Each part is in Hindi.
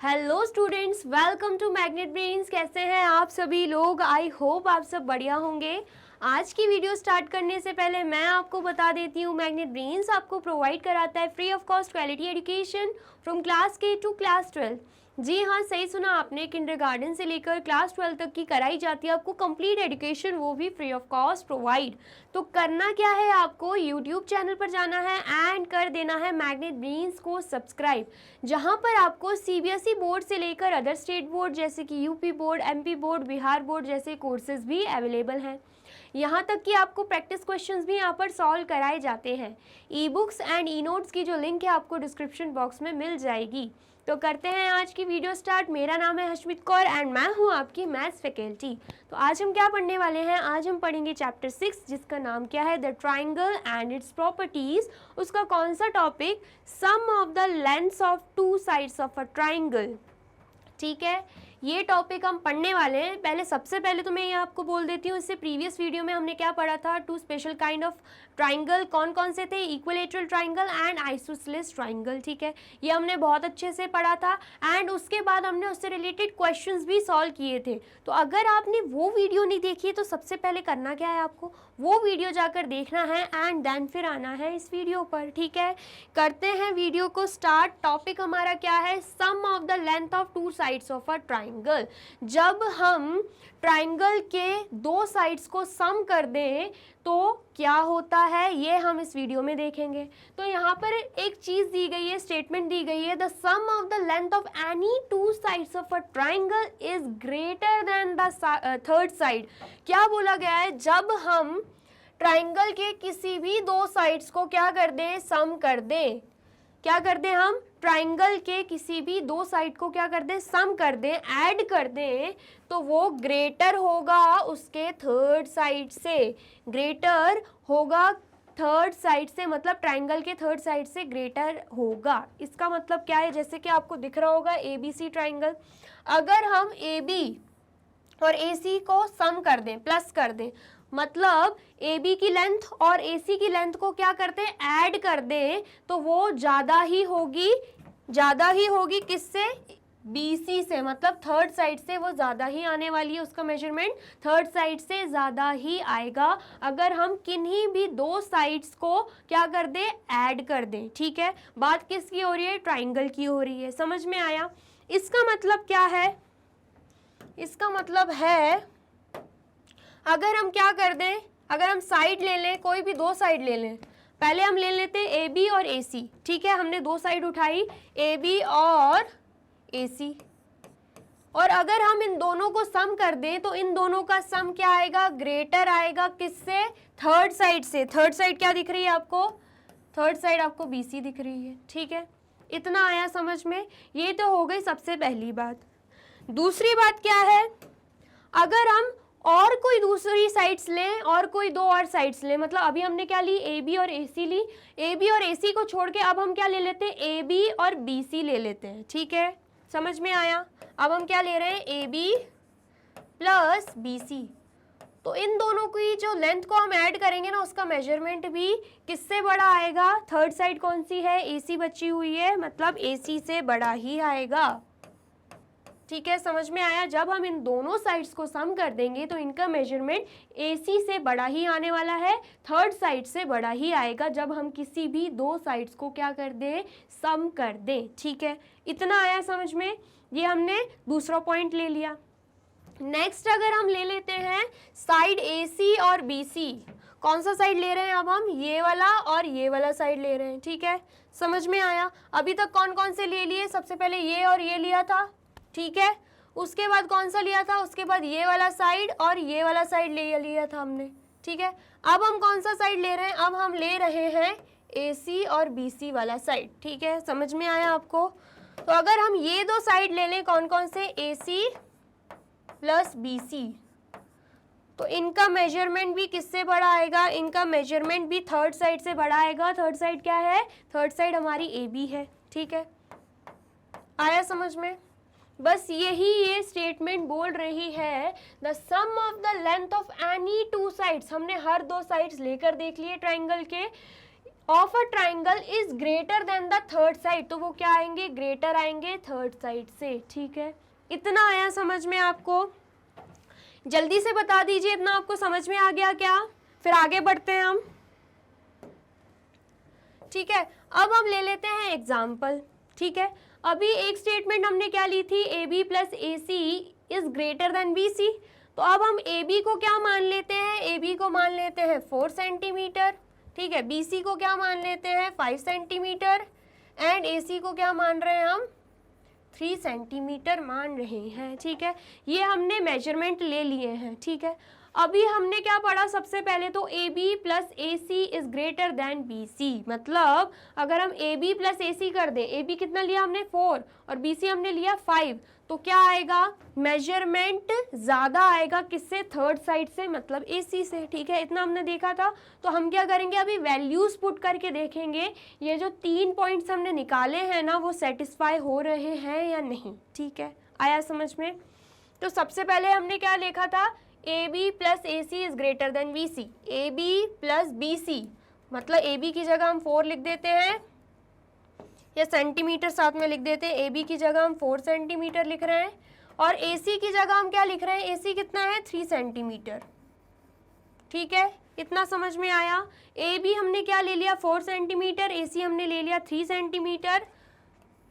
Hello students, welcome to Magnet Brains. कैसे हैं आप सभी लोग? आई होप आप सब बढ़िया होंगे। आज की वीडियो स्टार्ट करने से पहले मैं आपको बता देती हूँ, मैग्नेट ब्रेन्स आपको प्रोवाइड कराता है free of cost quality education from class के टू क्लास 12। जी हाँ, सही सुना आपने, किंडरगार्टन से लेकर क्लास 12 तक की कराई जाती है आपको कंप्लीट एजुकेशन, वो भी फ्री ऑफ कॉस्ट प्रोवाइड। तो करना क्या है, आपको यूट्यूब चैनल पर जाना है एंड कर देना है मैग्नेट ब्रेन्स को सब्सक्राइब, जहाँ पर आपको सीबीएसई बोर्ड से लेकर अदर स्टेट बोर्ड जैसे कि UP board, MP board, Bihar board जैसे कोर्सेज भी अवेलेबल हैं। यहाँ तक कि आपको प्रैक्टिस क्वेश्चंस भी यहाँ पर सॉल्व कराए जाते हैं। E books and e notes की जो लिंक है आपको डिस्क्रिप्शन बॉक्स में मिल जाएगी। तो करते हैं आज की वीडियो स्टार्ट। मेरा नाम है हर्षमित कौर एंड मैं हूँ आपकी मैथ्स फैकल्टी। तो आज हम क्या पढ़ने वाले हैं? आज हम पढ़ेंगे चैप्टर 6, जिसका नाम क्या है, the triangle and its properties. उसका कौन सा topic? Sum of the lengths of two sides of a triangle. ठीक है, ये टॉपिक हम पढ़ने वाले हैं। पहले सबसे पहले तो मैं ये आपको बोल देती हूँ, इससे प्रीवियस वीडियो में हमने क्या पढ़ा था, two special kind of triangle कौन कौन से थे, equilateral triangle and isosceles triangle. ठीक है, ये हमने बहुत अच्छे से पढ़ा था एंड उसके बाद हमने उससे रिलेटेड क्वेश्चंस भी सॉल्व किए थे। तो अगर आपने वो वीडियो नहीं देखी है तो सबसे पहले करना क्या है, आपको वो वीडियो जाकर देखना है एंड देन फिर आना है इस वीडियो पर। ठीक है, करते हैं वीडियो को स्टार्ट। टॉपिक हमारा क्या है? Sum of the length of two sides of a triangle. जब हम ट्राइंगल के दो साइड्स को सम कर दें तो क्या होता है, ये हम इस वीडियो में देखेंगे। तो यहाँ पर एक चीज दी गई है, स्टेटमेंट दी गई है, the sum of the length of any two sides of a triangle is greater than the third side. क्या बोला गया है? जब हम ट्राइंगल के किसी भी दो साइड्स को क्या कर दें, सम कर दें। क्या कर दें हम? ट्राइंगल के किसी भी दो साइड को क्या कर दें, सम कर दें, ऐड कर दें, तो वो ग्रेटर होगा उसके थर्ड साइड से। ग्रेटर होगा थर्ड साइड से, मतलब ट्राइंगल के थर्ड साइड से ग्रेटर होगा। इसका मतलब क्या है? जैसे कि आपको दिख रहा होगा एबीसी ट्राइंगल, अगर हम AB और AC को सम कर दें, प्लस कर दें, मतलब AB की लेंथ और AC की लेंथ को क्या करते हैं, ऐड कर दें, तो वो ज़्यादा ही होगी किससे? BC से, मतलब थर्ड साइड से वो ज़्यादा ही आने वाली है, उसका मेजरमेंट थर्ड साइड से ज़्यादा ही आएगा अगर हम किन्हीं भी दो साइड्स को क्या कर दें, ऐड कर दें। ठीक है, बात किसकी हो रही है? ट्राइंगल की हो रही है। समझ में आया? इसका मतलब क्या है? इसका मतलब है, अगर हम क्या कर दें, अगर हम साइड ले लें, कोई भी दो साइड ले लें, पहले हम ले लेते हैं AB और AC। ठीक है, हमने दो साइड उठाई, AB और AC, और अगर हम इन दोनों को सम कर दें तो इन दोनों का सम क्या आएगा? ग्रेटर आएगा। किससे? थर्ड साइड से। थर्ड साइड क्या दिख रही है आपको? थर्ड साइड आपको BC दिख रही है। ठीक है, इतना आया समझ में? ये तो हो गई सबसे पहली बात। दूसरी बात क्या है? अगर हम और कोई दूसरी साइड्स लें, और कोई दो और साइड्स लें, मतलब अभी हमने क्या ली, AB और AC ली, AB और AC को छोड़ के अब हम क्या ले लेते हैं, AB और BC ले लेते हैं। ठीक है, समझ में आया? अब हम क्या ले रहे हैं, AB प्लस BC। तो इन दोनों की जो लेंथ को हम ऐड करेंगे ना, उसका मेजरमेंट भी किससे बड़ा आएगा? थर्ड साइड कौन सी है? AC बची हुई है, मतलब AC से बड़ा ही आएगा। ठीक है, समझ में आया? जब हम इन दोनों साइड्स को सम कर देंगे तो इनका मेजरमेंट AC से बड़ा ही आने वाला है, थर्ड साइड से बड़ा ही आएगा, जब हम किसी भी दो साइड्स को क्या कर दें, सम कर दें। ठीक है, इतना आया समझ में? ये हमने दूसरा पॉइंट ले लिया। नेक्स्ट अगर हम ले लेते हैं साइड AC और BC, कौन सा साइड ले रहे हैं अब हम? ये वाला और ये वाला साइड ले रहे हैं। ठीक है, समझ में आया? अभी तक कौन कौन से ले लिए? सबसे पहले ये और ये लिया था। ठीक है, उसके बाद कौन सा लिया था? उसके बाद ये वाला साइड और ये वाला साइड ले लिया था हमने। ठीक है, अब हम कौन सा साइड ले रहे हैं? अब हम ले रहे हैं AC और BC वाला साइड। ठीक है, समझ में आया आपको? तो अगर हम ये दो साइड ले लें, कौन कौन से? AC प्लस BC, तो इनका मेजरमेंट भी किससे बड़ा आएगा? इनका मेजरमेंट भी थर्ड साइड से बड़ा आएगा। थर्ड साइड क्या है? थर्ड साइड हमारी AB है। ठीक है, आया समझ में? बस यही ये स्टेटमेंट बोल रही है, the sum of the length of any two sides. हमने हर दो साइड्स लेकर देख लिए ट्राइंगल के, of a triangle is greater than the third side, तो वो क्या आएंगे, ग्रेटर आएंगे थर्ड साइड से। ठीक है, इतना आया समझ में आपको? जल्दी से बता दीजिए इतना आपको समझ में आ गया क्या? फिर आगे बढ़ते हैं हम। ठीक है, अब हम ले लेते हैं एग्जाम्पल। ठीक है, अभी एक स्टेटमेंट हमने क्या ली थी, A B plus A C is greater than B C. तो अब हम ए बी को क्या मान लेते हैं, ए बी को मान लेते हैं 4 सेंटीमीटर। ठीक है, बी सी को क्या मान लेते हैं 5 सेंटीमीटर एंड ए सी को क्या मान रहे हैं हम 3 सेंटीमीटर मान रहे हैं। ठीक है, ये हमने मेजरमेंट ले लिए हैं। ठीक है, अभी हमने क्या पढ़ा, सबसे पहले तो A B plus A C is greater than B C. मतलब अगर हम ए बी प्लस ए सी कर दें, ए बी कितना लिया हमने 4 और बी सी हमने लिया 5, तो क्या आएगा, मेजरमेंट ज़्यादा आएगा किससे, थर्ड साइड से, मतलब ए सी से। ठीक है, इतना हमने देखा था। तो हम क्या करेंगे, अभी वैल्यूज़ पुट करके देखेंगे ये जो 3 पॉइंट्स हमने निकाले हैं ना, वो सेटिस्फाई हो रहे हैं या नहीं। ठीक है, आया समझ में? तो सबसे पहले हमने क्या लिखा था, A B plus A C is greater than B C. A B plus B C मतलब ए बी की जगह हम 4 लिख देते हैं या सेंटीमीटर साथ में लिख देते हैं। ए बी की जगह हम 4 सेंटीमीटर लिख रहे हैं और ए सी की जगह हम क्या लिख रहे हैं, ए सी कितना है 3 सेंटीमीटर। ठीक है, इतना समझ में आया? ए बी हमने क्या ले लिया 4 सेंटीमीटर, ए सी हमने ले लिया 3 सेंटीमीटर।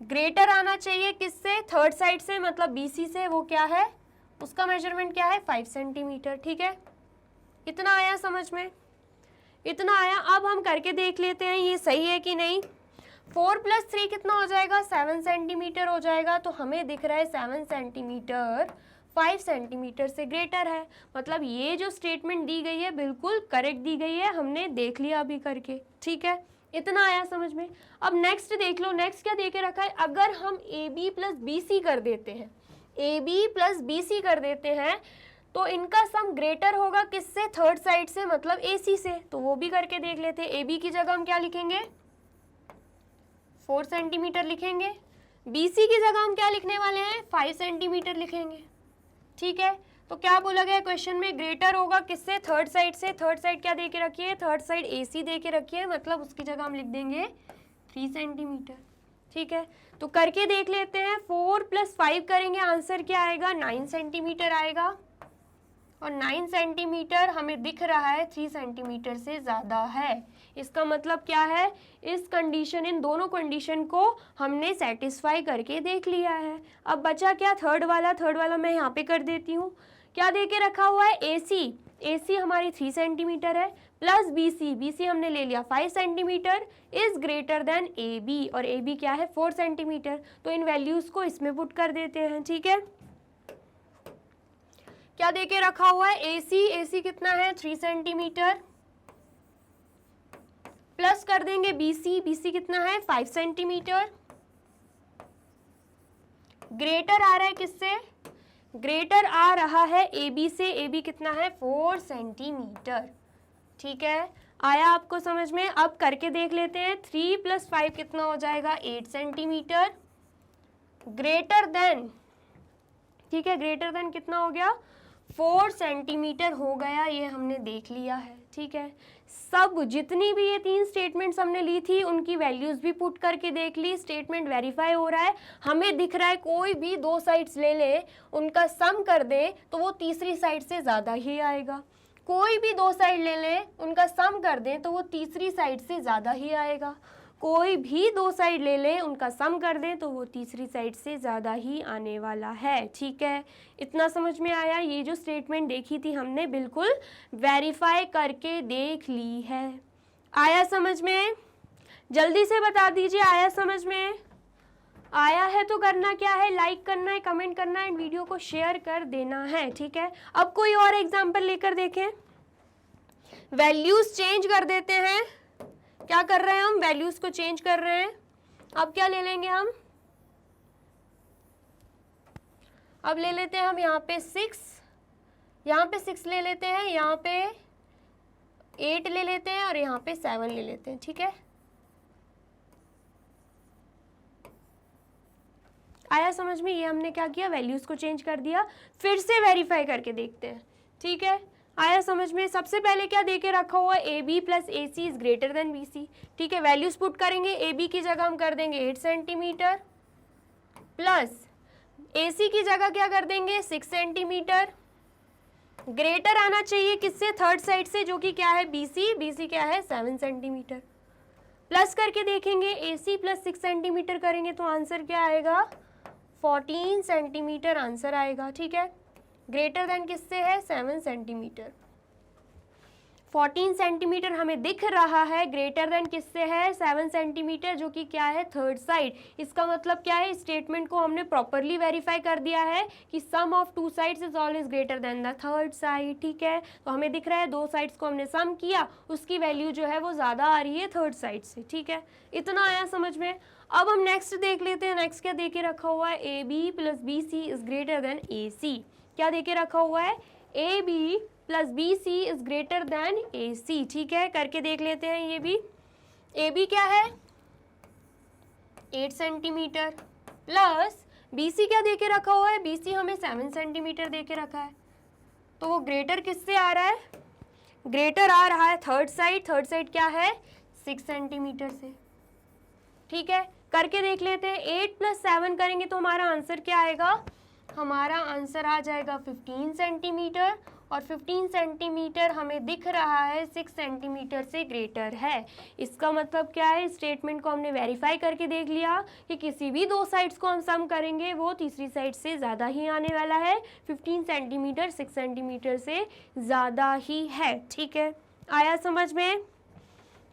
ग्रेटर आना चाहिए किससे, थर्ड साइड से, मतलब बी सी से। वो क्या है, उसका मेजरमेंट क्या है 5 सेंटीमीटर। ठीक है, इतना आया समझ में? इतना आया। अब हम करके देख लेते हैं ये सही है कि नहीं। 4 + 3 कितना हो जाएगा, 7 सेंटीमीटर हो जाएगा। तो हमें दिख रहा है 7 सेंटीमीटर 5 सेंटीमीटर से ग्रेटर है। मतलब ये जो स्टेटमेंट दी गई है बिल्कुल करेक्ट दी गई है, हमने देख लिया अभी करके। ठीक है, इतना आया समझ में? अब नेक्स्ट देख लो, नेक्स्ट क्या दे के रखा है, अगर हम A B plus B C कर देते हैं, A B plus B C कर देते हैं, तो इनका सम ग्रेटर होगा किससे, थर्ड साइड से, मतलब ए सी से। तो वो भी करके देख लेते हैं। ए बी की जगह हम क्या लिखेंगे 4 सेंटीमीटर लिखेंगे, बी सी की जगह हम क्या लिखने वाले हैं 5 सेंटीमीटर लिखेंगे। ठीक है, तो क्या बोला गया क्वेश्चन में, ग्रेटर होगा किससे, थर्ड साइड से। थर्ड साइड क्या दे के रखी है, थर्ड साइड ए सी दे के रखी है, मतलब उसकी जगह हम लिख देंगे 3 सेंटीमीटर। ठीक है, तो करके देख लेते हैं। 4 + 5 करेंगे, आंसर क्या आएगा 9 सेंटीमीटर आएगा। और 9 सेंटीमीटर हमें दिख रहा है 3 सेंटीमीटर से ज़्यादा है। इसका मतलब क्या है, इस कंडीशन, इन दोनों कंडीशन को हमने सेटिस्फाई करके देख लिया है। अब बचा क्या, थर्ड वाला मैं यहाँ पे कर देती हूँ। क्या दे के रखा हुआ है, ए सी हमारी 3 सेंटीमीटर है प्लस बी सी हमने ले लिया 5 centimetre is greater than A B, और ए बी क्या है 4 सेंटीमीटर। तो इन वैल्यूज़ को इसमें पुट कर देते हैं। ठीक है, क्या दे के रखा हुआ है, ए सी कितना है 3 सेंटीमीटर प्लस कर देंगे बी सी कितना है 5 सेंटीमीटर। ग्रेटर आ रहा है किससे, ग्रेटर आ रहा है ए बी से, ए बी कितना है 4 सेंटीमीटर। ठीक है, आया आपको समझ में? अब करके देख लेते हैं। 3 + 5 कितना हो जाएगा 8 सेंटीमीटर ग्रेटर देन, ठीक है, ग्रेटर देन कितना हो गया 4 सेंटीमीटर हो गया, ये हमने देख लिया है। ठीक है, सब जितनी भी ये 3 स्टेटमेंट्स हमने ली थी उनकी वैल्यूज़ भी पुट करके देख ली, स्टेटमेंट वेरीफाई हो रहा है। हमें दिख रहा है कोई भी 2 साइड्स ले लें, उनका सम कर दें तो वो तीसरी साइड से ज़्यादा ही आएगा। कोई भी 2 साइड ले लें, उनका सम कर दें तो वो तीसरी साइड से ज़्यादा ही आएगा। कोई भी 2 साइड ले लें, उनका सम कर दें तो वो तीसरी साइड से ज़्यादा ही आने वाला है। ठीक है, इतना समझ में आया? ये जो स्टेटमेंट देखी थी हमने बिल्कुल वेरीफाई करके देख ली है। आया समझ में? जल्दी से बता दीजिए, आया समझ में? आया है तो करना क्या है, लाइक करना है, कमेंट करना है, वीडियो को शेयर कर देना है। ठीक है, अब कोई और एग्जाम्पल लेकर देखें। वैल्यूज़ चेंज कर देते हैं। क्या कर रहे हैं हम, वैल्यूज को चेंज कर रहे हैं। अब क्या ले लेंगे हम, अब ले लेते हैं हम यहाँ पे 6, यहाँ पे 6 ले लेते हैं, यहाँ पे 8 ले लेते हैं और यहाँ पे 7 ले लेते हैं। ठीक है, आया समझ में? ये हमने क्या किया, वैल्यूज को चेंज कर दिया। फिर से वेरीफाई करके देखते हैं। ठीक है, आया समझ में। सबसे पहले क्या दे के रखा हुआ है, A B plus A C is greater than B C. ठीक है, वैल्यूज पुट करेंगे, ए बी की जगह हम कर देंगे 8 सेंटीमीटर प्लस ए सी की जगह क्या कर देंगे 6 सेंटीमीटर। ग्रेटर आना चाहिए किससे, थर्ड साइड से, जो कि क्या है बी सी क्या है 7 सेंटीमीटर। प्लस करके देखेंगे ए सी प्लस 6 सेंटीमीटर करेंगे तो आंसर क्या आएगा 14 सेंटीमीटर आंसर आएगा। ठीक है, ग्रेटर देन किससे है 7 सेंटीमीटर। 14 सेंटीमीटर हमें दिख रहा है, ग्रेटर देन किससे है 7 सेंटीमीटर, जो कि क्या है थर्ड साइड। इसका मतलब क्या है, स्टेटमेंट को हमने प्रॉपरली वेरीफाई कर दिया है कि sum of two sides is always greater than the third side. ठीक है, तो हमें दिख रहा है दो साइड्स को हमने सम किया, उसकी वैल्यू जो है वो ज़्यादा आ रही है थर्ड साइड से। ठीक है, इतना आया समझ में। अब हम नेक्स्ट देख लेते हैं। नेक्स्ट क्या दे के रखा हुआ है, A B plus B C is greater than A C. क्या दे के रखा हुआ है, A B plus B C is greater than A C. ठीक है, करके देख लेते हैं। ये भी ए बी क्या है 8 सेंटीमीटर प्लस बी सी क्या दे के रखा हुआ है, बी सी हमें 7 सेंटीमीटर दे के रखा है, तो वो ग्रेटर किससे आ रहा है, ग्रेटर आ रहा है थर्ड साइड। थर्ड साइड क्या है 6 सेंटीमीटर से। ठीक है, करके देख लेते हैं। 8 प्लस 7 करेंगे तो हमारा आंसर क्या आएगा, हमारा आंसर आ जाएगा 15 सेंटीमीटर, और 15 सेंटीमीटर हमें दिख रहा है 6 सेंटीमीटर से ग्रेटर है। इसका मतलब क्या है, स्टेटमेंट को हमने वेरीफाई करके देख लिया कि किसी भी दो साइड्स को हम सम करेंगे वो तीसरी साइड से ज़्यादा ही आने वाला है। 15 सेंटीमीटर 6 सेंटीमीटर से ज़्यादा ही है। ठीक है, आया समझ में,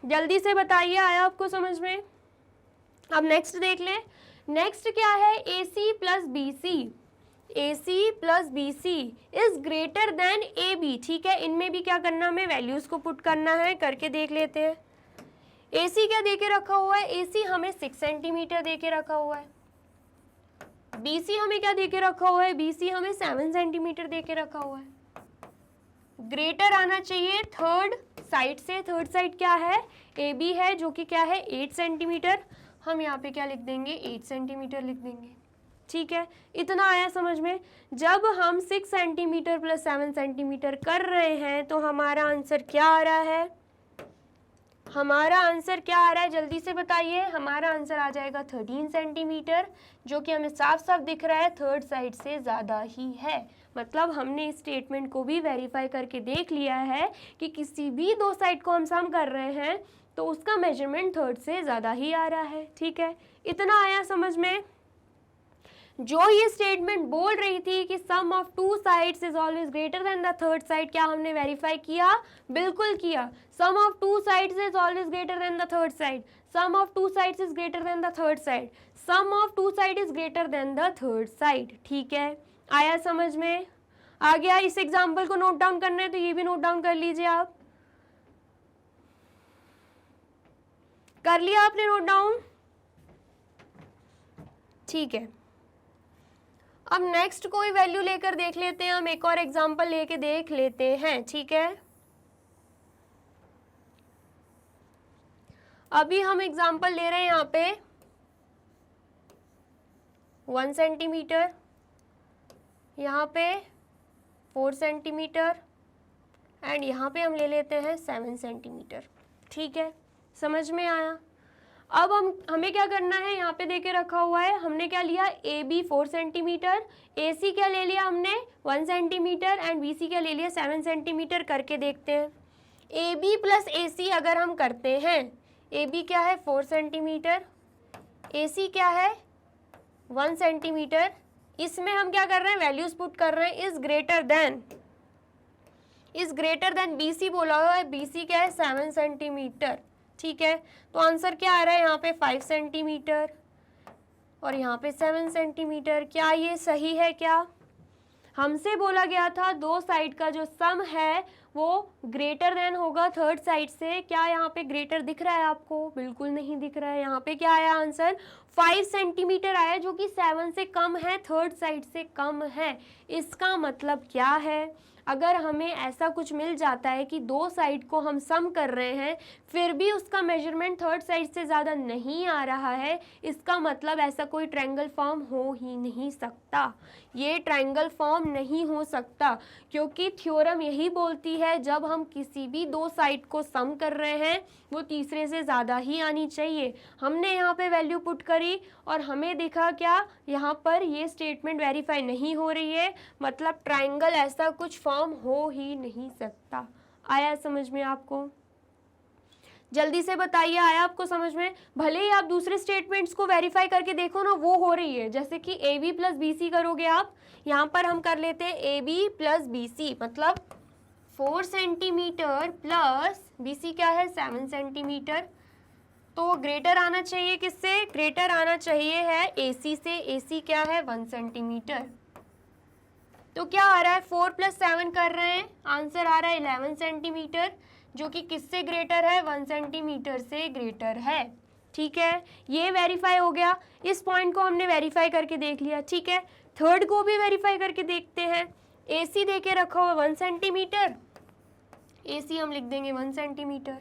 जल्दी से बताइए आया आपको समझ में। अब नेक्स्ट देख लें। नेक्स्ट क्या है, A C plus B C, A C plus B C is greater than A B. ठीक है, इनमें भी क्या करना, हमें वैल्यूज को पुट करना है, करके देख लेते हैं। ए सी क्या दे के रखा हुआ है, ए सी हमें 6 सेंटीमीटर दे के रखा हुआ है। बी सी हमें क्या दे के रखा हुआ है, बी सी हमें 7 सेंटीमीटर दे के रखा हुआ है। ग्रेटर आना चाहिए थर्ड साइड से। थर्ड साइड क्या है, ए बी है, जो कि क्या है 8 सेंटीमीटर। हम यहाँ पे क्या लिख देंगे 8 सेंटीमीटर लिख देंगे। ठीक है, इतना आया समझ में। जब हम 6 सेंटीमीटर प्लस 7 सेंटीमीटर कर रहे हैं तो हमारा आंसर क्या आ रहा है, हमारा आंसर क्या आ रहा है जल्दी से बताइए। हमारा आंसर आ जाएगा 13 सेंटीमीटर, जो कि हमें साफ साफ दिख रहा है थर्ड साइड से ज़्यादा ही है। मतलब हमने इस स्टेटमेंट को भी वेरीफाई करके देख लिया है कि किसी भी दो साइड को हम सम कर रहे हैं तो उसका मेजरमेंट थर्ड से ज़्यादा ही आ रहा है। ठीक है, इतना आया समझ में। जो ये स्टेटमेंट बोल रही थी कि sum of two sides is always greater than the third side, क्या हमने वेरीफाई किया, बिल्कुल किया। Sum of two sides is always greater than the third side, sum of two sides is greater than the third side, sum of two side is greater than the third side. ठीक है, आया समझ में, आ गया। इस एग्जाम्पल को नोट डाउन करना है तो ये भी नोट डाउन कर लीजिए आप। कर लिया आपने नोट डाउन, ठीक है। अब नेक्स्ट कोई वैल्यू लेकर देख लेते हैं, हम एक और एग्जांपल लेके देख लेते हैं। ठीक है, अभी हम एग्जांपल ले रहे हैं यहाँ पे 1 सेंटीमीटर, यहाँ पे 4 सेंटीमीटर एंड यहाँ पे हम ले लेते हैं 7 सेंटीमीटर। ठीक है, समझ में आया। अब हमें क्या करना है, यहाँ पे देके रखा हुआ है, हमने क्या लिया A B 4 centimetre, A C क्या ले लिया हमने 1 सेंटीमीटर एंड बी सी क्या ले लिया 7 सेंटीमीटर। करके देखते हैं। ए बी प्लस ए सी अगर हम करते हैं, ए बी क्या है 4 सेंटीमीटर, ए सी क्या है 1 सेंटीमीटर, इसमें हम क्या कर रहे हैं वैल्यूज पुट कर रहे हैं। Is greater than B C बोला हुआ है, बी सी क्या है 7 सेंटीमीटर। ठीक है, तो आंसर क्या आ रहा है यहाँ पे 5 सेंटीमीटर और यहाँ पे 7 सेंटीमीटर। क्या ये सही है? क्या हमसे बोला गया था दो साइड का जो सम है वो ग्रेटर देन होगा थर्ड साइड से। क्या यहाँ पे ग्रेटर दिख रहा है आपको? बिल्कुल नहीं दिख रहा है। यहाँ पे क्या आया आंसर 5 सेंटीमीटर आया जो कि 7 से कम है, थर्ड साइड से कम है। इसका मतलब क्या है, अगर हमें ऐसा कुछ मिल जाता है कि दो साइड को हम सम कर रहे हैं फिर भी उसका मेजरमेंट थर्ड साइड से ज़्यादा नहीं आ रहा है, इसका मतलब ऐसा कोई ट्रायंगल फॉर्म हो ही नहीं सकता। ये ट्रायंगल फॉर्म नहीं हो सकता क्योंकि थ्योरम यही बोलती है जब हम किसी भी दो साइड को सम कर रहे हैं वो तीसरे से ज़्यादा ही आनी चाहिए। हमने यहाँ पे वैल्यू पुट करी और हमें दिखा क्या, यहाँ पर ये स्टेटमेंट वेरीफाई नहीं हो रही है, मतलब ट्रायंगल ऐसा कुछ फॉर्म हो ही नहीं सकता। आया समझ में आपको? जल्दी से बताइए, आया आपको समझ में? भले ही आप दूसरे स्टेटमेंट्स को वेरीफाई करके देखो ना, वो हो रही है। जैसे कि A B plus B C करोगे आप, यहाँ पर हम कर लेते हैं A B plus B C, मतलब 4 सेंटीमीटर प्लस बी सी क्या है 7 सेंटीमीटर। तो ग्रेटर आना चाहिए किससे? ग्रेटर आना चाहिए है ए सी से। ए सी क्या है 1 सेंटीमीटर। तो क्या आ रहा है 4 + 7 कर रहे हैं, आंसर आ रहा है 11 सेंटीमीटर जो कि किससे ग्रेटर है 1 सेंटीमीटर से ग्रेटर है। ठीक है, ये वेरीफाई हो गया। इस पॉइंट को हमने वेरीफाई करके देख लिया। ठीक है, थर्ड को भी वेरीफाई करके देखते हैं। ए सी दे के रखा हुआ 1 सेंटीमीटर, ए सी हम लिख देंगे 1 सेंटीमीटर।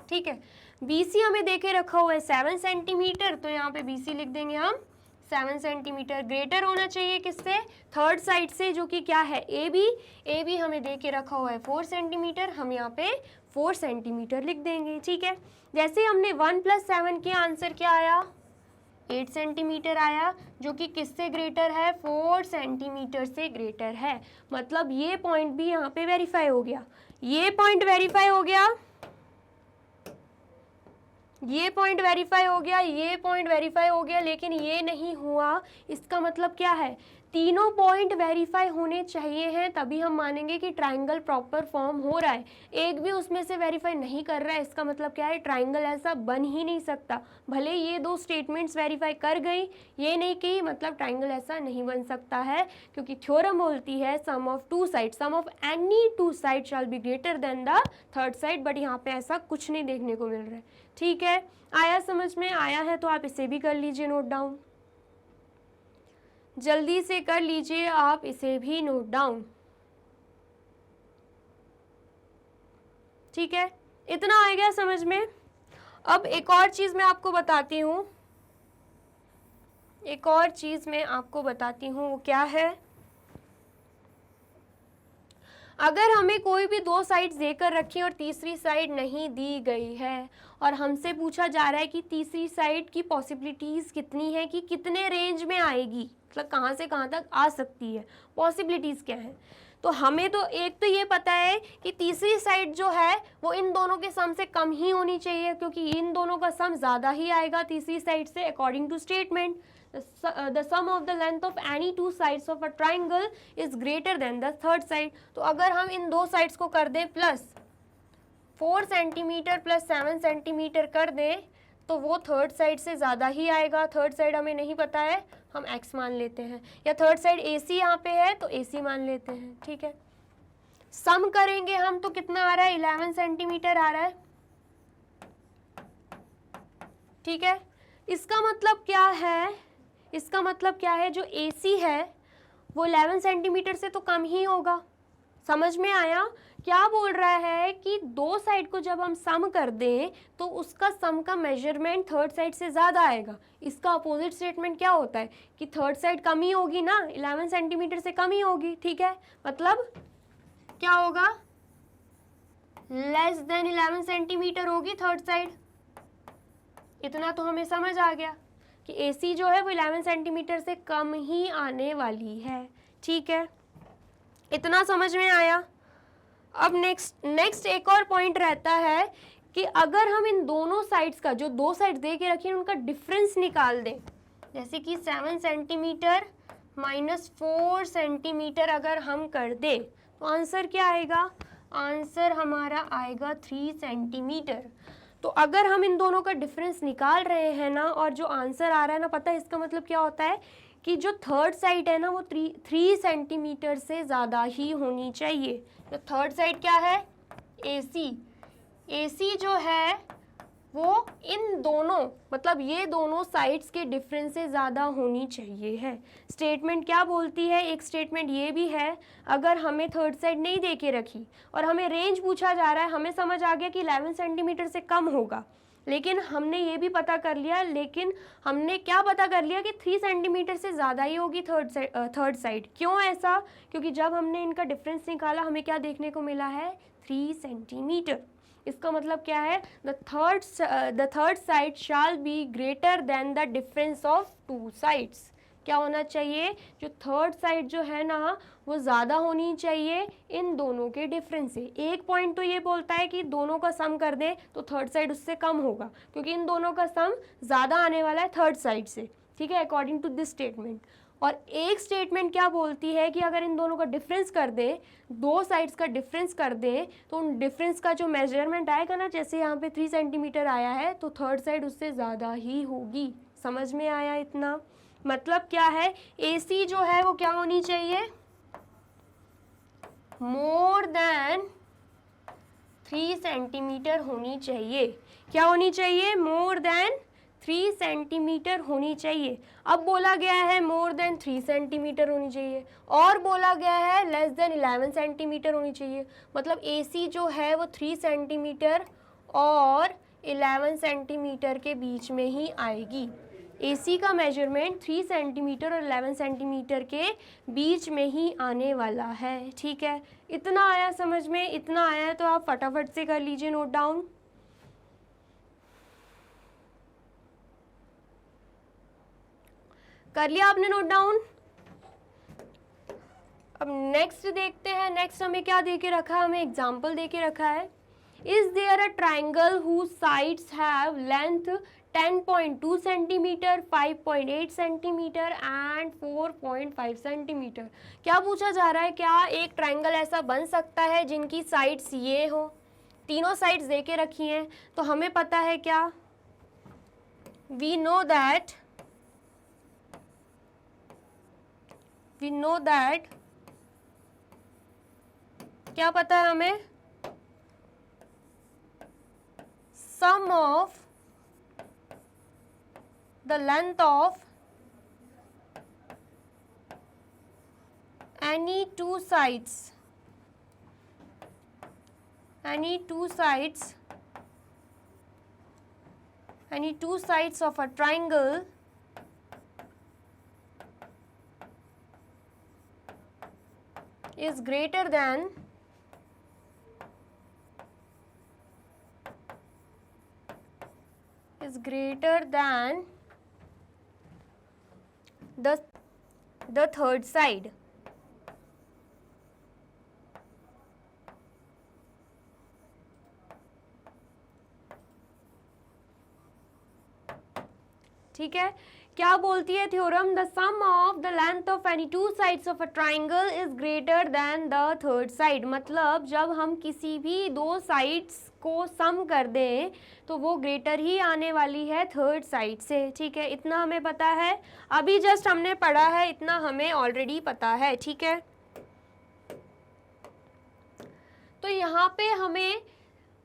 ठीक है, बी सी हमें दे के रखा हुआ है 7 सेंटीमीटर, तो यहाँ पे बी सी लिख देंगे हम 7 सेंटीमीटर। ग्रेटर होना चाहिए किससे? थर्ड साइड से, जो कि क्या है ए बी। ए बी हमें दे के रखा हुआ है 4 सेंटीमीटर, हम यहाँ पे 4 सेंटीमीटर लिख देंगे। ठीक है, जैसे हमने 1 + 7 किया, आंसर क्या आया 8 सेंटीमीटर आया जो कि किससे ग्रेटर है 4 सेंटीमीटर से ग्रेटर है। मतलब ये पॉइंट भी यहाँ पे वेरीफाई हो गया, ये पॉइंट वेरीफाई हो गया, ये पॉइंट वेरीफाई हो गया, ये पॉइंट वेरीफाई हो गया, लेकिन ये नहीं हुआ। इसका मतलब क्या है, तीनों पॉइंट वेरीफाई होने चाहिए हैं तभी हम मानेंगे कि ट्रायंगल प्रॉपर फॉर्म हो रहा है। एक भी उसमें से वेरीफाई नहीं कर रहा है, इसका मतलब क्या है, ट्रायंगल ऐसा बन ही नहीं सकता। भले ये दो स्टेटमेंट्स वेरीफाई कर गई, ये नहीं की, मतलब ट्रायंगल ऐसा नहीं बन सकता है, क्योंकि थ्योरम बोलती है sum of two side, sum of any two side shall be greater than the third side. But यहाँ पे ऐसा कुछ नहीं देखने को मिल रहा है। ठीक है, आया समझ में? आया है तो आप इसे भी कर लीजिए नोट डाउन, जल्दी से कर लीजिए आप इसे भी नोट डाउन। ठीक है, इतना आ गया समझ में। अब एक और चीज मैं आपको बताती हूँ, एक और चीज मैं आपको बताती हूँ, वो क्या है, अगर हमें कोई भी दो साइड्स देकर रखी और तीसरी साइड नहीं दी गई है और हमसे पूछा जा रहा है कि तीसरी साइड की पॉसिबिलिटीज़ कितनी है, कि कितने रेंज में आएगी, मतलब कहाँ से कहाँ तक आ सकती है, पॉसिबिलिटीज़ क्या है, तो हमें तो एक तो ये पता है कि तीसरी साइड जो है वो इन दोनों के सम से कम ही होनी चाहिए, क्योंकि इन दोनों का सम ज़्यादा ही आएगा तीसरी साइड से, according to statement the sum of the length of any two sides of a triangle is greater than the third side। तो अगर हम इन दो साइड्स को कर दें प्लस 4 सेंटीमीटर प्लस 7 सेंटीमीटर कर दें तो वो थर्ड साइड से ज़्यादा ही आएगा। थर्ड साइड हमें नहीं पता है, हम x मान लेते हैं, या थर्ड साइड AC यहाँ पे है तो AC मान लेते हैं। ठीक है, सम करेंगे हम तो कितना आ रहा है 11 सेंटीमीटर आ रहा है। ठीक है, इसका मतलब क्या है, इसका मतलब क्या है, जो AC है वो 11 सेंटीमीटर से तो कम ही होगा। समझ में आया? क्या बोल रहा है कि दो साइड को जब हम सम कर दें तो उसका सम का मेजरमेंट थर्ड साइड से ज़्यादा आएगा। इसका अपोजिट स्टेटमेंट क्या होता है कि थर्ड साइड कम ही होगी ना, 11 सेंटीमीटर से कम ही होगी। ठीक है, मतलब क्या होगा, लेस देन 11 सेंटीमीटर होगी थर्ड साइड। इतना तो हमें समझ आ गया कि AC जो है वो 11 सेंटीमीटर से कम ही आने वाली है। ठीक है, इतना समझ में आया। अब नेक्स्ट एक और पॉइंट रहता है कि अगर हम इन दोनों साइड्स का, जो दो साइड दे के रखी है, उनका डिफरेंस निकाल दें, जैसे कि 7 सेंटीमीटर माइनस 4 सेंटीमीटर अगर हम कर दें तो आंसर क्या आएगा, आंसर हमारा आएगा 3 सेंटीमीटर। तो अगर हम इन दोनों का डिफरेंस निकाल रहे हैं ना, और जो आंसर आ रहा है ना, पता है इसका मतलब क्या होता है कि जो थर्ड साइड है ना वो 3 सेंटीमीटर से ज़्यादा ही होनी चाहिए। तो थर्ड साइड क्या है AC, AC जो है वो इन दोनों मतलब ये दोनों साइड्स के डिफरेंस से ज़्यादा होनी चाहिए है। स्टेटमेंट क्या बोलती है, एक स्टेटमेंट ये भी है, अगर हमें थर्ड साइड नहीं दे के रखी और हमें रेंज पूछा जा रहा है, हमें समझ आ गया कि 11 सेंटीमीटर से कम होगा, लेकिन हमने ये भी पता कर लिया, लेकिन हमने क्या पता कर लिया कि 3 सेंटीमीटर से ज़्यादा ही होगी थर्ड साइड। क्यों ऐसा? क्योंकि जब हमने इनका डिफरेंस निकाला हमें क्या देखने को मिला है, 3 सेंटीमीटर। इसका मतलब क्या है, the third side shall be greater than the difference of 2 sides. क्या होना चाहिए, जो थर्ड साइड जो है ना वो ज़्यादा होनी चाहिए इन दोनों के डिफरेंस से। एक पॉइंट तो ये बोलता है कि दोनों का सम कर दें तो थर्ड साइड उससे कम होगा, क्योंकि इन दोनों का सम ज़्यादा आने वाला है थर्ड साइड से, ठीक है, अकॉर्डिंग टू दिस स्टेटमेंट। और एक स्टेटमेंट क्या बोलती है कि अगर इन दोनों का डिफरेंस कर दें, दो साइड्स का डिफरेंस कर दें, तो उन डिफरेंस का जो मेजरमेंट आएगा ना, जैसे यहाँ पे 3 सेंटीमीटर आया है तो थर्ड साइड उससे ज़्यादा ही होगी। समझ में आया इतना? मतलब क्या है, AC जो है वो क्या होनी चाहिए, मोर देन 3 सेंटीमीटर होनी चाहिए। क्या होनी चाहिए, मोर देन 3 सेंटीमीटर होनी चाहिए। अब बोला गया है मोर देन 3 सेंटीमीटर होनी चाहिए, और बोला गया है लेस देन 11 सेंटीमीटर होनी चाहिए। मतलब AC जो है वो 3 सेंटीमीटर और 11 सेंटीमीटर के बीच में ही आएगी। AC का मेजरमेंट 3 सेंटीमीटर और 11 सेंटीमीटर के बीच में ही आने वाला है, ठीक है। इतना आया समझ में? इतना आया है तो आप फटाफट से कर लीजिए नोट डाउन। कर लिया आपने नोट डाउन? अब नेक्स्ट देखते हैं, नेक्स्ट हमें क्या दे के रखा है, हमें एग्जाम्पल दे के रखा है। Is there a triangle whose sides have length 10.2 centimetre, 5.8 centimetre and 4.5 centimetre. क्या पूछा जा रहा है, क्या एक ट्राइंगल ऐसा बन सकता है जिनकी साइड्स ये हो, तीनों साइड्स दे के रखी हैं। तो हमें पता है क्या, वी नो दैट क्या पता है हमें, sum of the length of any two sides of a triangle is greater than the third side। ठीक है, क्या बोलती है theorem, the sum of the length of any two sides of a triangle is greater than the third side. मतलब जब हम किसी भी दो साइड्स को सम कर दें तो वो ग्रेटर ही आने वाली है थर्ड साइड से, ठीक है। इतना हमें पता है, अभी जस्ट हमने पढ़ा है, इतना हमें ऑलरेडी पता है, ठीक है। तो यहाँ पे हमें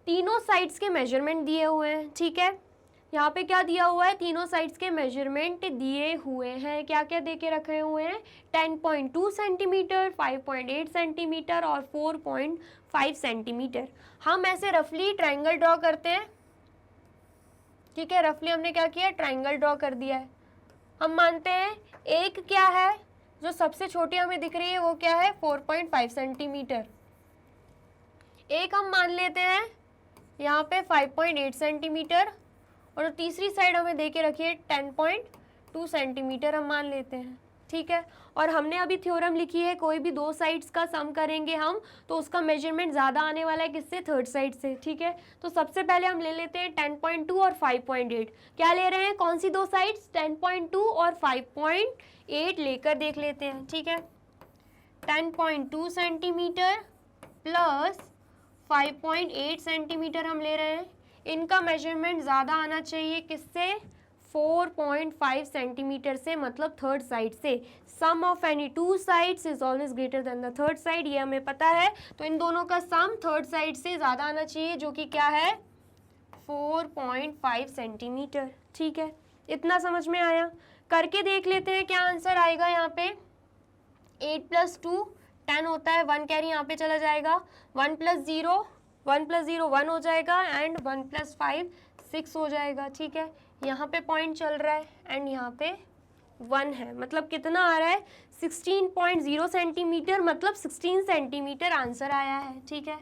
तीनों साइड्स के मेजरमेंट दिए हुए हैं, ठीक है। यहाँ पे क्या दिया हुआ है, तीनों साइड्स के मेजरमेंट दिए हुए हैं। क्या क्या दे के रखे हुए हैं, 10.2 सेंटीमीटर, 5.8 सेंटीमीटर और 4.5 सेंटीमीटर। हम ऐसे रफली ट्राइंगल ड्रॉ करते हैं, ठीक है। रफली हमने क्या किया, ट्राइंगल ड्रॉ कर दिया है। हम मानते हैं एक क्या है, जो सबसे छोटी हमें दिख रही है वो क्या है, 4.5 सेंटीमीटर। एक हम मान लेते हैं यहाँ पे 5.8 सेंटीमीटर, और तीसरी साइड हमें दे के रखी है 10.2 सेंटीमीटर हम मान लेते हैं, ठीक है। और हमने अभी थ्योरम लिखी है, कोई भी दो साइड्स का सम करेंगे हम तो उसका मेजरमेंट ज़्यादा आने वाला है किससे, थर्ड साइड से, ठीक है। तो सबसे पहले हम ले लेते हैं 10.2 और 5.8। क्या ले रहे हैं, कौन सी दो साइड्स, 10.2 और 5.8 लेकर देख लेते हैं, ठीक है। 10.2 सेंटीमीटर प्लस 5.8 सेंटीमीटर हम ले रहे हैं। इनका मेजरमेंट ज़्यादा आना चाहिए किससे, 4.5 सेंटीमीटर से, मतलब थर्ड साइड से। Sum of any two sides is always greater than the third side, ये हमें पता है। तो इन दोनों का सम थर्ड साइड से ज़्यादा आना चाहिए, जो कि क्या है, 4.5 सेंटीमीटर। ठीक है, इतना समझ में आया। करके देख लेते हैं क्या आंसर आएगा। यहाँ पे 8 + 2 10 होता है, 1 कैरी यहाँ पे चला जाएगा, 1 + 0 1 हो जाएगा, एंड 1 + 5 6 हो जाएगा। ठीक है, यहाँ पे पॉइंट चल रहा है एंड यहाँ पे 1 है, मतलब कितना आ रहा है 16.0 सेंटीमीटर, मतलब 16 सेंटीमीटर आंसर आया है। ठीक है,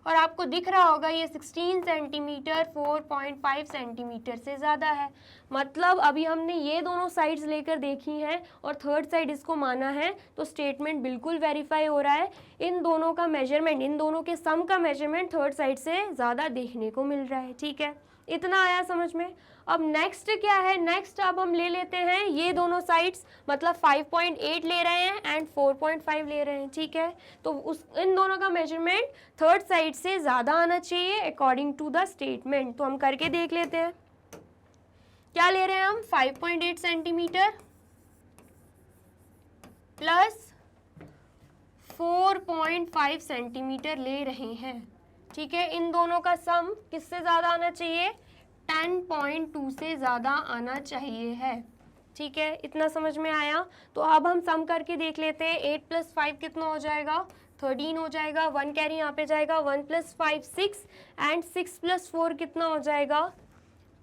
और आपको दिख रहा होगा ये 16 सेंटीमीटर 4.5 सेंटीमीटर से ज़्यादा है। मतलब अभी हमने ये दोनों साइड्स लेकर देखी हैं और थर्ड साइड इसको माना है, तो स्टेटमेंट बिल्कुल वेरीफाई हो रहा है। इन दोनों का मेजरमेंट, इन दोनों के सम का मेजरमेंट थर्ड साइड से ज़्यादा देखने को मिल रहा है। ठीक है, इतना आया समझ में। अब नेक्स्ट क्या है, नेक्स्ट अब हम ले लेते हैं ये दोनों साइड्स, मतलब 5.8 ले रहे हैं एंड 4.5 ले रहे हैं। ठीक है, तो उस इन दोनों का मेजरमेंट थर्ड साइड से ज़्यादा आना चाहिए अकॉर्डिंग टू द स्टेटमेंट। तो हम करके देख लेते हैं क्या ले रहे हैं हम। 5.8 सेंटीमीटर प्लस 4.5 सेंटीमीटर ले रहे हैं। ठीक है, इन दोनों का सम किससे ज़्यादा आना चाहिए, 10.2 से ज़्यादा आना चाहिए है। ठीक है, इतना समझ में आया। तो अब हम सम करके देख लेते हैं। 8 + 5 कितना हो जाएगा, 13 हो जाएगा, 1 कैरी यहाँ पे जाएगा, 1 + 5 6 एंड 6 + 4 कितना हो जाएगा,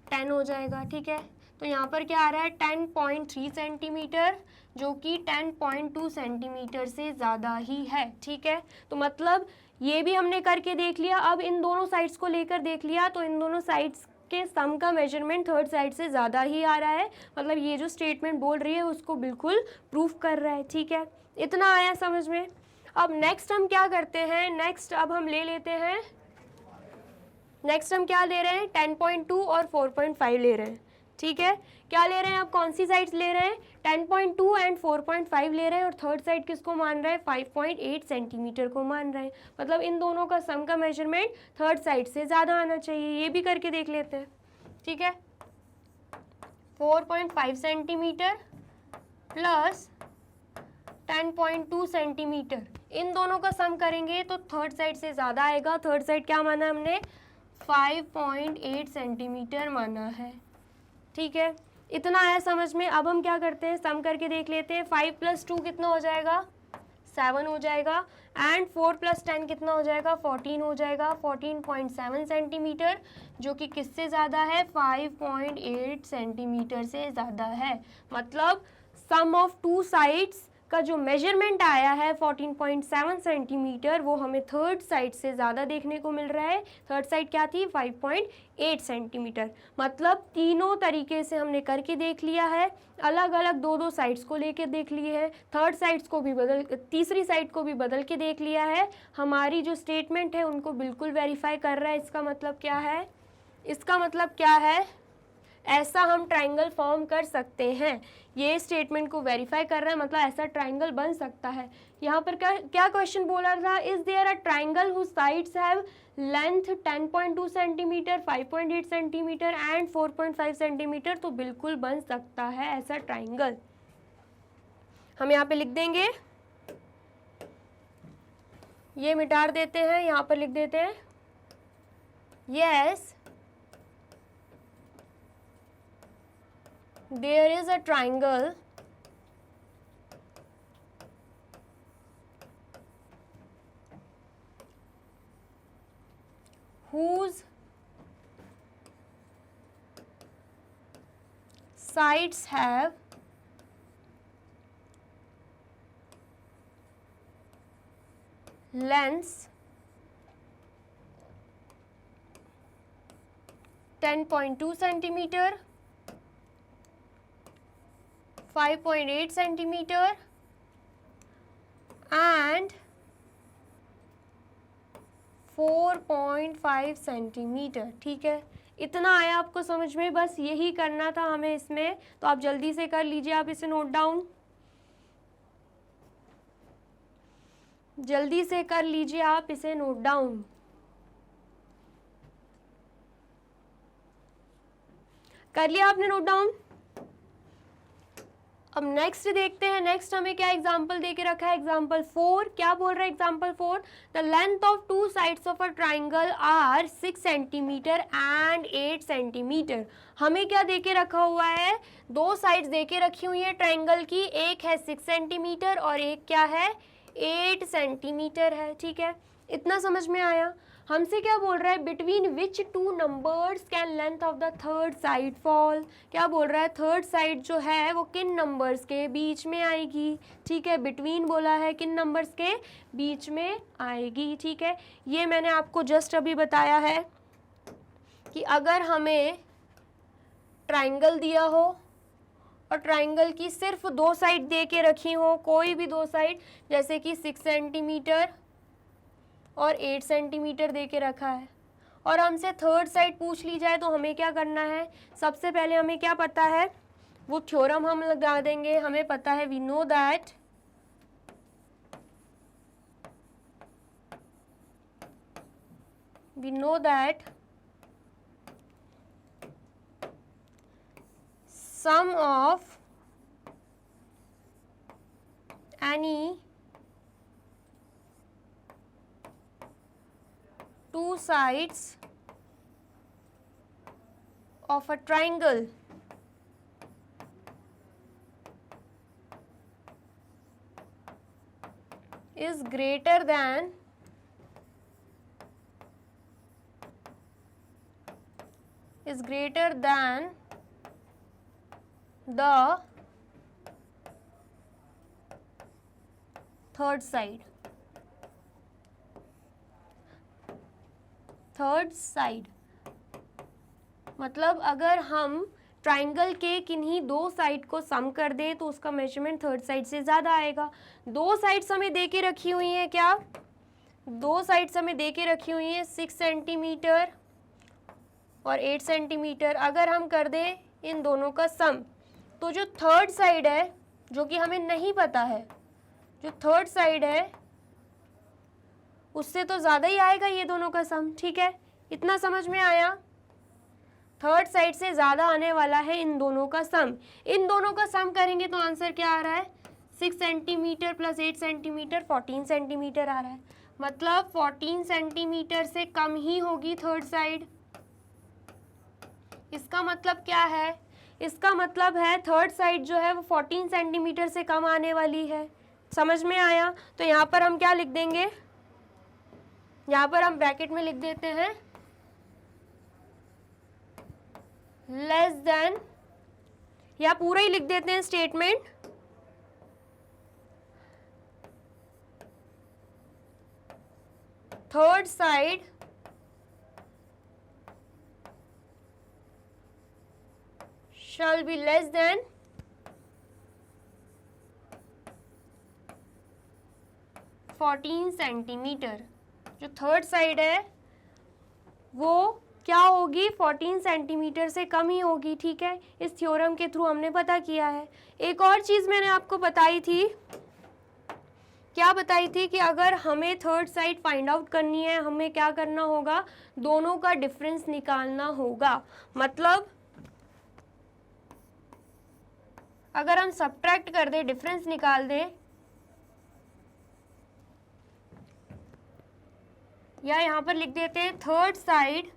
10 हो जाएगा। ठीक है, तो यहाँ पर क्या आ रहा है 10.3 सेंटीमीटर, जो कि 10.2 सेंटीमीटर से ज़्यादा ही है। ठीक है, तो मतलब ये भी हमने करके देख लिया। अब इन दोनों साइड्स को लेकर देख लिया, तो इन दोनों साइड्स के सम का मेजरमेंट थर्ड साइड से ज़्यादा ही आ रहा है, मतलब ये जो स्टेटमेंट बोल रही है उसको बिल्कुल प्रूफ कर रहा है। ठीक है, इतना आया समझ में। अब नेक्स्ट हम क्या करते हैं, नेक्स्ट अब हम ले लेते हैं, नेक्स्ट हम क्या ले रहे हैं 10.2 और 4.5 ले रहे हैं। ठीक है, क्या ले रहे हैं, अब कौन सी साइड्स ले रहे हैं, 10.2 एंड 4.5 ले रहे हैं, और थर्ड साइड किसको मान रहे हैं, 5.8 सेंटीमीटर को मान रहे हैं। मतलब इन दोनों का सम का मेजरमेंट थर्ड साइड से ज़्यादा आना चाहिए। ये भी करके देख लेते हैं। ठीक है, 4.5 सेंटीमीटर प्लस 10.2 सेंटीमीटर, इन दोनों का सम करेंगे तो थर्ड साइड से ज़्यादा आएगा। थर्ड साइड क्या माना हमने, 5.8 सेंटीमीटर माना है। ठीक है, इतना आया समझ में। अब हम क्या करते हैं, सम करके देख लेते हैं। 5 + 2 कितना हो जाएगा, 7 हो जाएगा, एंड 4 + 10 कितना हो जाएगा, 14 हो जाएगा, 14.7 सेंटीमीटर, जो कि किससे ज़्यादा है, 5.8 सेंटीमीटर से ज़्यादा है। मतलब सम ऑफ टू साइड्स का जो मेजरमेंट आया है 14.7 सेंटीमीटर, वो हमें थर्ड साइड से ज़्यादा देखने को मिल रहा है। थर्ड साइड क्या थी, 5.8 सेंटीमीटर। मतलब तीनों तरीके से हमने करके देख लिया है, अलग अलग दो साइड्स को लेके देख लिए हैं, थर्ड साइड्स को भी तीसरी साइड को भी बदल के देख लिया है। हमारी जो स्टेटमेंट है उनको बिल्कुल वेरीफाई कर रहा है। इसका मतलब क्या है, इसका मतलब क्या है, ऐसा हम ट्राइंगल फॉर्म कर सकते हैं। ये स्टेटमेंट को वेरीफाई कर रहा है, मतलब ऐसा ट्राइंगल बन सकता है। यहाँ पर क्या क्वेश्चन बोला था, is there a triangle whose sides have length 10.2 centimetre, 5.8 centimetre and 4.5 centimetre. तो बिल्कुल बन सकता है ऐसा ट्राइंगल। हम यहाँ पे लिख देंगे, ये मिटा देते हैं, यहाँ पर लिख देते हैं yes there is a triangle whose sides have lengths 10.2 centimeter, 5.8 centimetre and 4.5 centimetre. ठीक है, इतना आया आपको समझ में, बस यही करना था हमें इसमें। तो आप जल्दी से कर लीजिए, आप इसे नोट डाउन, जल्दी से कर लीजिए आप इसे नोट डाउन। कर लिया आपने नोट डाउन। अब नेक्स्ट देखते हैं, नेक्स्ट हमें क्या एग्जाम्पल दे के रखा है, एग्जाम्पल 4 क्या बोल रहा है example 4, the length of two sides of a triangle are 6 centimetre and 8 centimetre. हमें क्या दे के रखा हुआ है, दो साइड्स दे के रखी हुई है ट्राइंगल की, एक है 6 सेंटीमीटर और एक क्या है 8 सेंटीमीटर है, ठीक है, इतना समझ में आया। हमसे क्या बोल रहा है, between which two numbers can length of the third side fall, क्या बोल रहा है थर्ड साइड जो है वो किन नंबर्स के बीच में आएगी, ठीक है, बिटवीन बोला है, किन नंबर्स के बीच में आएगी, ठीक है। ये मैंने आपको जस्ट अभी बताया है कि अगर हमें ट्राइंगल दिया हो और ट्राइंगल की सिर्फ दो साइड दे के रखी हो, कोई भी दो साइड, जैसे कि 6 सेंटीमीटर और 8 सेंटीमीटर दे के रखा है, और हमसे थर्ड साइड पूछ ली जाए तो हमें क्या करना है, सबसे पहले हमें क्या पता है, वो थ्योरम हम लगा देंगे। हमें पता है we know that sum of any two sides of a triangle is greater than the third side. Third side मतलब अगर हम ट्राइंगल के किन्हीं दो साइड को सम कर दें तो उसका मेजरमेंट थर्ड साइड से ज़्यादा आएगा। दो साइड्स हमें दे के रखी हुई हैं, क्या दो साइड्स हमें दे के रखी हुई हैं 6 सेंटीमीटर और 8 सेंटीमीटर। अगर हम कर दें इन दोनों का सम तो जो थर्ड साइड है, जो कि हमें नहीं पता है, जो थर्ड साइड है उससे तो ज़्यादा ही आएगा ये दोनों का सम, ठीक है, इतना समझ में आया। थर्ड साइड से ज़्यादा आने वाला है इन दोनों का सम। इन दोनों का सम करेंगे तो आंसर क्या आ रहा है, 6 सेंटीमीटर प्लस 8 सेंटीमीटर 14 सेंटीमीटर आ रहा है, मतलब 14 सेंटीमीटर से कम ही होगी थर्ड साइड। इसका मतलब क्या है, इसका मतलब है थर्ड साइड जो है वो 14 सेंटीमीटर से कम आने वाली है। समझ में आया। तो यहाँ पर हम क्या लिख देंगे, यहाँ पर हम ब्रैकेट में लिख देते हैं लेस देन, या पूरा ही लिख देते हैं statement, third side shall be less than 14 centimetre. जो थर्ड साइड है वो क्या होगी, 14 सेंटीमीटर से कम ही होगी, ठीक है, इस थ्योरम के थ्रू हमने पता किया है। एक और चीज़ मैंने आपको बताई थी, क्या बताई थी कि अगर हमें थर्ड साइड फाइंड आउट करनी है हमें क्या करना होगा, दोनों का डिफरेंस निकालना होगा। मतलब अगर हम सब्ट्रैक्ट कर दें, डिफरेंस निकाल दें, या यहाँ पर लिख देते हैं थर्ड साइड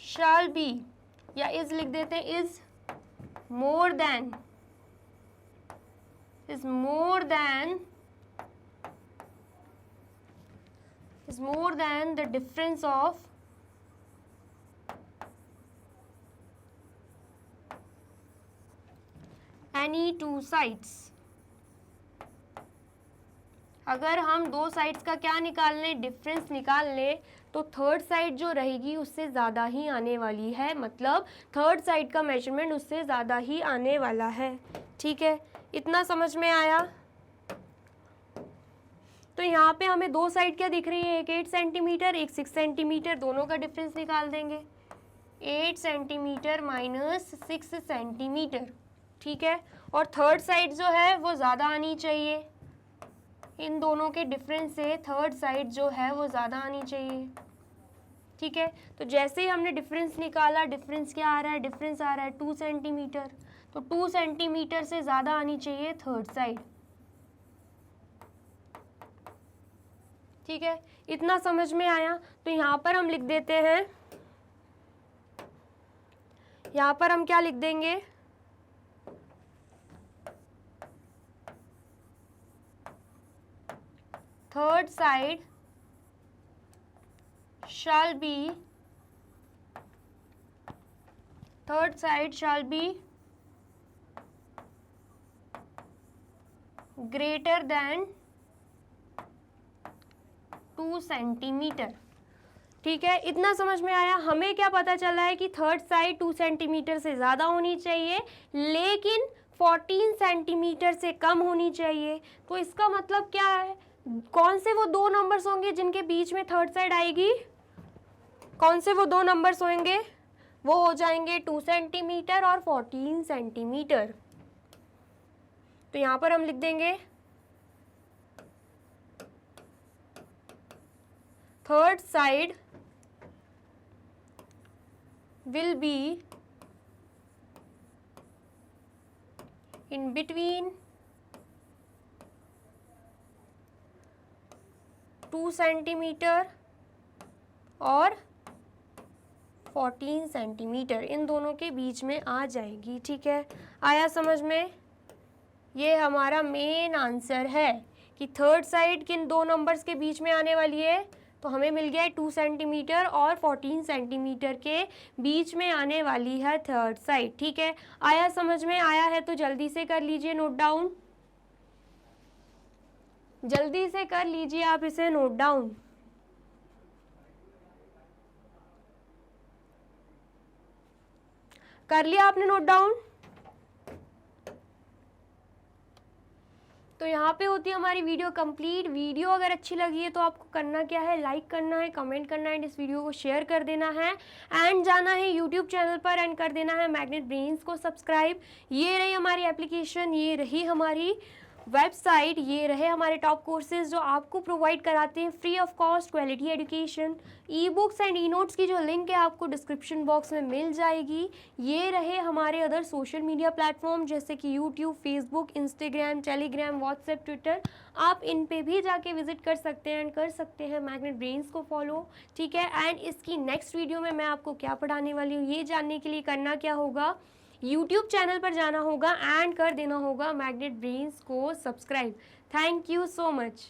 शैल बी, या इज लिख देते हैं is more than the difference of any two sides. अगर हम दो साइड्स का क्या निकाल लें, डिफरेंस निकाल लें, तो थर्ड साइड जो रहेगी उससे ज़्यादा ही आने वाली है, मतलब थर्ड साइड का मेजरमेंट उससे ज़्यादा ही आने वाला है, ठीक है, इतना समझ में आया। तो यहाँ पे हमें दो साइड क्या दिख रही है, एक 8 सेंटीमीटर एक 6 सेंटीमीटर, दोनों का डिफरेंस निकाल देंगे, 8 सेंटीमीटर माइनस 6 सेंटीमीटर, ठीक है, और थर्ड साइड जो है वो ज़्यादा आनी चाहिए, इन दोनों के डिफरेंस से थर्ड साइड जो है वो ज़्यादा आनी चाहिए। ठीक है, तो जैसे ही हमने डिफरेंस निकाला, डिफरेंस क्या आ रहा है, डिफरेंस आ रहा है 2 सेंटीमीटर, तो 2 सेंटीमीटर से ज़्यादा आनी चाहिए थर्ड साइड। ठीक है, इतना समझ में आया। तो यहाँ पर हम लिख देते हैं, यहाँ पर हम क्या लिख देंगे, third side shall be greater than 2 centimetre. ठीक है, इतना समझ में आया। हमें क्या पता चला है कि थर्ड साइड 2 सेंटीमीटर से ज़्यादा होनी चाहिए, लेकिन 14 सेंटीमीटर से कम होनी चाहिए। तो इसका मतलब क्या है, कौन से वो दो नंबर्स होंगे जिनके बीच में थर्ड साइड आएगी, कौन से वो दो नंबर्स होंगे, वो हो जाएंगे 2 सेंटीमीटर और 14 सेंटीमीटर। तो यहाँ पर हम लिख देंगे third side will be in between 2 centimetre और 14 सेंटीमीटर, इन दोनों के बीच में आ जाएगी। ठीक है, आया समझ में। ये हमारा मेन आंसर है कि थर्ड साइड किन दो नंबर्स के बीच में आने वाली है, तो हमें मिल गया है 2 सेंटीमीटर और 14 सेंटीमीटर के बीच में आने वाली है थर्ड साइड। ठीक है, आया समझ में। आया है तो जल्दी से कर लीजिए नोट डाउन, जल्दी से कर लीजिए आप इसे नोट डाउन। कर लिया आपने नोट डाउन। तो यहाँ पे होती है हमारी वीडियो कंप्लीट। वीडियो अगर अच्छी लगी है तो आपको करना क्या है, लाइक करना है, कमेंट करना है एंड इस वीडियो को शेयर कर देना है एंड जाना है यूट्यूब चैनल पर एंड कर देना है मैग्नेट ब्रेन्स को सब्सक्राइब। ये रही हमारी एप्लीकेशन, ये रही हमारी वेबसाइट, ये रहे हमारे टॉप कोर्सेज जो आपको प्रोवाइड कराते हैं free of cost quality education. E books and e notes की जो लिंक है आपको डिस्क्रिप्शन बॉक्स में मिल जाएगी। ये रहे हमारे अदर सोशल मीडिया प्लेटफॉर्म जैसे कि YouTube, Facebook, Instagram, Telegram, WhatsApp, Twitter. आप इन पे भी जाके विजिट कर सकते हैं एंड कर सकते हैं मैग्नेट ब्रेन्स को फॉलो। ठीक है, एंड इसकी नेक्स्ट वीडियो में मैं आपको क्या पढ़ाने वाली हूँ ये जानने के लिए करना क्या होगा, यूट्यूब चैनल पर जाना होगा एंड कर देना होगा मैग्नेट ब्रेन्स को subscribe. Thank you so much.